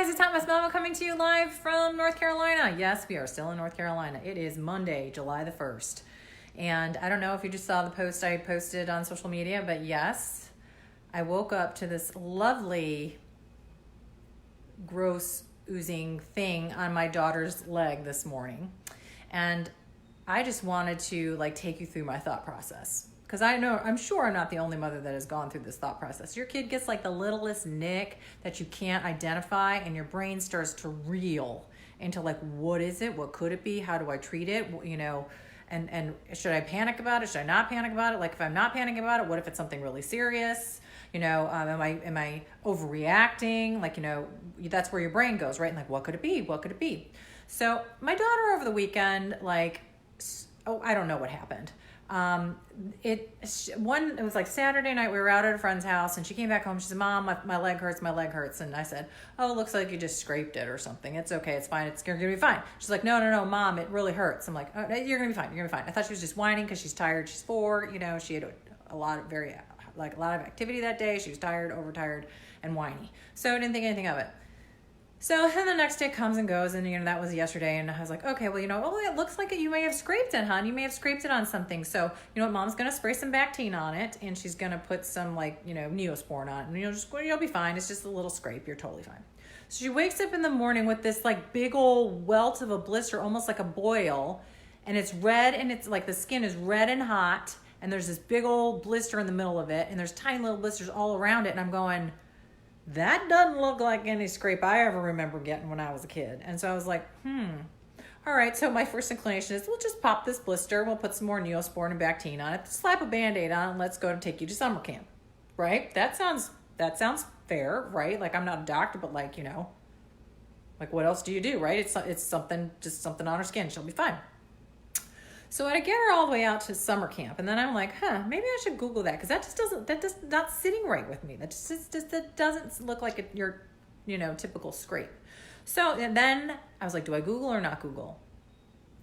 guys, it's Hot Mess Mama coming to you live from North Carolina. Yes, we are still in North Carolina. It is Monday, July the 1st. And I don't know if you just saw the post I posted on social media, but yes, I woke up to this lovely, gross, oozing thing on my daughter's leg this morning. And I just wanted to take you through my thought process. Because I'm sure I'm not the only mother that has gone through this thought process. Your kid gets the littlest nick that you can't identify, and your brain starts to reel into what is it? What could it be? How do I treat it? And should I panic about it? Should I not panic about it? If I'm not panicking about it, what if it's something really serious? Am I overreacting? That's where your brain goes, right? And what could it be? What could it be? So my daughter over the weekend, I don't know what happened. It was Saturday night, we were out at a friend's house, and she came back home. She said, "Mom, my leg hurts. And I said, "Oh, it looks like you just scraped it or something. It's okay. It's fine. It's going to be fine." She's like, No, Mom, it really hurts." I'm like, "Oh, you're going to be fine. You're going to be fine." I thought she was just whining because she's tired. She's 4, she had a lot of activity that day. She was tired, overtired, and whiny. So I didn't think anything of it. So then the next day comes and goes, and that was yesterday, and I was like, okay, well, it looks like you may have scraped it, hon. You may have scraped it on something. So Mom's gonna spray some Bactine on it, and she's gonna put some Neosporin on it, and you'll be fine. It's just a little scrape. You're totally fine. So she wakes up in the morning with this big old welt of a blister, almost like a boil, and it's red, and it's the skin is red and hot, and there's this big old blister in the middle of it, and there's tiny little blisters all around it, and I'm going, that doesn't look like any scrape I ever remember getting when I was a kid. And so I was like, all right. So my first inclination is, we'll just pop this blister. We'll put some more Neosporin and Bactine on it. Slap a Band-Aid on it, and let's go and take you to summer camp. Right? That sounds fair, right? I'm not a doctor, but what else do you do, right? It's something on her skin. She'll be fine. So I get her all the way out to summer camp, and then I'm like, maybe I should Google that, because that's not sitting right with me. That that doesn't look like your, typical scrape. So and then I was like, do I Google or not Google?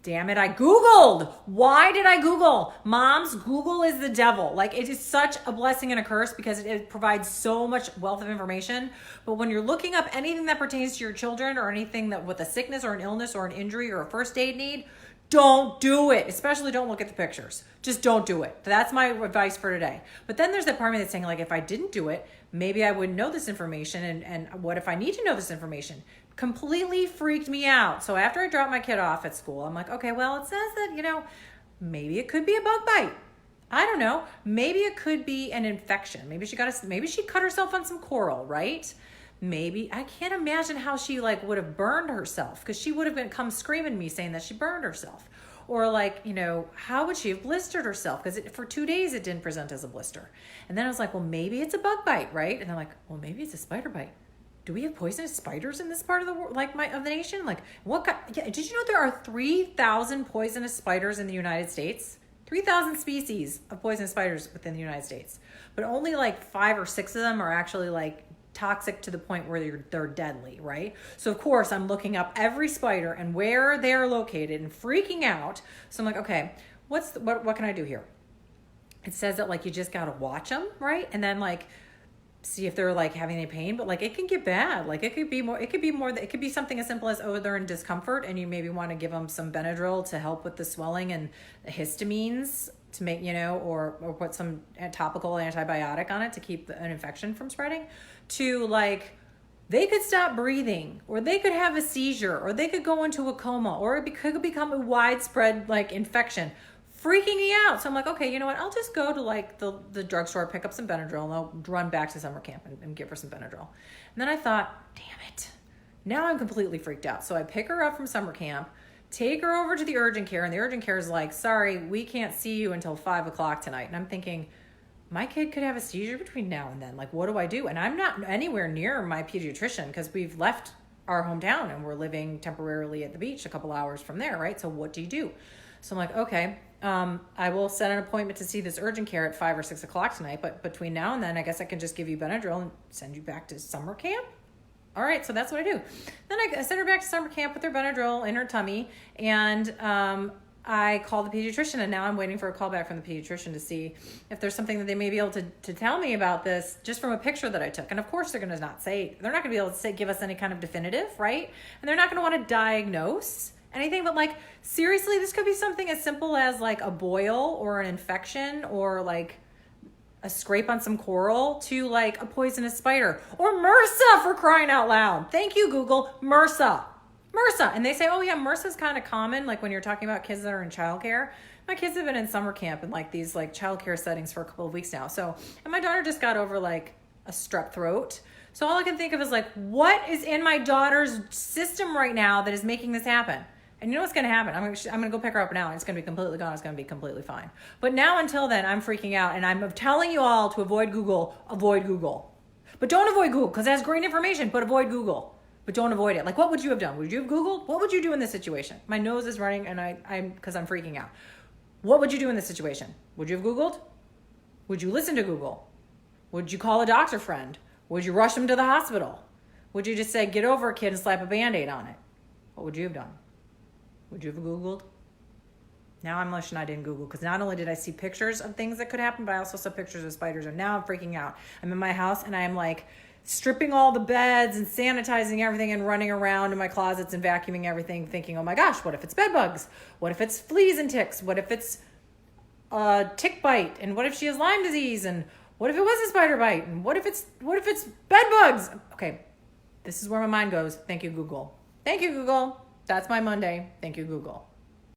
Damn it, I Googled. Why did I Google? Moms, Google is the devil. It is such a blessing and a curse, because it provides so much wealth of information. But when you're looking up anything that pertains to your children, or anything that with a sickness or an illness or an injury or a first aid need, don't do it. Especially don't look at the pictures. Just don't do it. That's my advice for today. But then there's that part of me that's saying, if I didn't do it, maybe I wouldn't know this information. And what if I need to know this information? Completely freaked me out. So after I dropped my kid off at school, I'm like, okay, well, it says that, maybe it could be a bug bite. I don't know. Maybe it could be an infection. Maybe she cut herself on some coral, right? Maybe, I can't imagine how she would have burned herself, because she would have come screaming at me saying that she burned herself. Or how would she have blistered herself? Because for 2 days it didn't present as a blister. And then I was like, well, maybe it's a bug bite, right? And I'm like, well, maybe it's a spider bite. Do we have poisonous spiders in this part of the world, of the nation? What kind? Yeah, did you know there are 3,000 poisonous spiders in the United States? 3,000 species of poisonous spiders within the United States. But only 5 or 6 of them are actually toxic to the point where they're deadly, right? So of course I'm looking up every spider and where they're located and freaking out. So I'm like, okay, what can I do here? It says that you just gotta watch them, right? And then see if they're having any pain, but it can get bad. It could be something as simple as, oh, they're in discomfort, and you maybe want to give them some Benadryl to help with the swelling, and histamines to make, or put some topical antibiotic on it to keep an infection from spreading, to they could stop breathing, or they could have a seizure, or they could go into a coma, or it could become a widespread infection. Freaking me out. So I'm like, okay, you know what? I'll just go to the drugstore, pick up some Benadryl, and I'll run back to summer camp and give her some Benadryl. And then I thought, damn it. Now I'm completely freaked out. So I pick her up from summer camp, take her over to the urgent care, and the urgent care is like, sorry, we can't see you until 5 o'clock tonight. And I'm thinking, my kid could have a seizure between now and then. What do I do? And I'm not anywhere near my pediatrician, because we've left our hometown and we're living temporarily at the beach a couple hours from there, right? So what do you do? So I'm like, okay, I will set an appointment to see this urgent care at 5 or 6 o'clock tonight. But between now and then, I guess I can just give you Benadryl and send you back to summer camp. All right, so that's what I do. Then I send her back to summer camp with her Benadryl in her tummy, and I called the pediatrician, and now I'm waiting for a call back from the pediatrician to see if there's something that they may be able to tell me about this just from a picture that I took. And of course they're going to not say, they're not going to be able to say, give us any kind of definitive, right? And they're not going to want to diagnose anything, but like, seriously, this could be something as simple as like a boil or an infection or like a scrape on some coral to like a poisonous spider or MRSA, for crying out loud. Thank you, Google. MRSA. And they say, oh yeah, MRSA is kind of common, like when you're talking about kids that are in childcare. My kids have been in summer camp in like these like childcare settings for a couple of weeks now. So, and my daughter just got over like a strep throat. So all I can think of is like, what is in my daughter's system right now that is making this happen? And you know what's going to happen? I'm going to go pick her up now, and it's going to be completely gone. It's going to be completely fine. But now until then, I'm freaking out, and I'm telling you all to avoid Google. Avoid Google. But don't avoid Google, because it has great information, but avoid Google. But don't avoid it. Like, what would you have done? Would you have Googled? What would you do in this situation? My nose is running, and because I'm freaking out. What would you do in this situation? Would you have Googled? Would you listen to Google? Would you call a doctor friend? Would you rush them to the hospital? Would you just say, get over it, kid, and slap a Band-Aid on it? What would you have done? Would you have Googled? Now I'm wishing I didn't Google, because not only did I see pictures of things that could happen, but I also saw pictures of spiders, and now I'm freaking out. I'm in my house, and I am like stripping all the beds and sanitizing everything and running around in my closets and vacuuming everything, thinking, oh my gosh, what if it's bed bugs? What if it's fleas and ticks? What if it's a tick bite? And what if she has Lyme disease? And what if it was a spider bite? And what if it's bed bugs? Okay, this is where my mind goes. Thank you, Google. Thank you, Google. That's my Monday. Thank you, Google.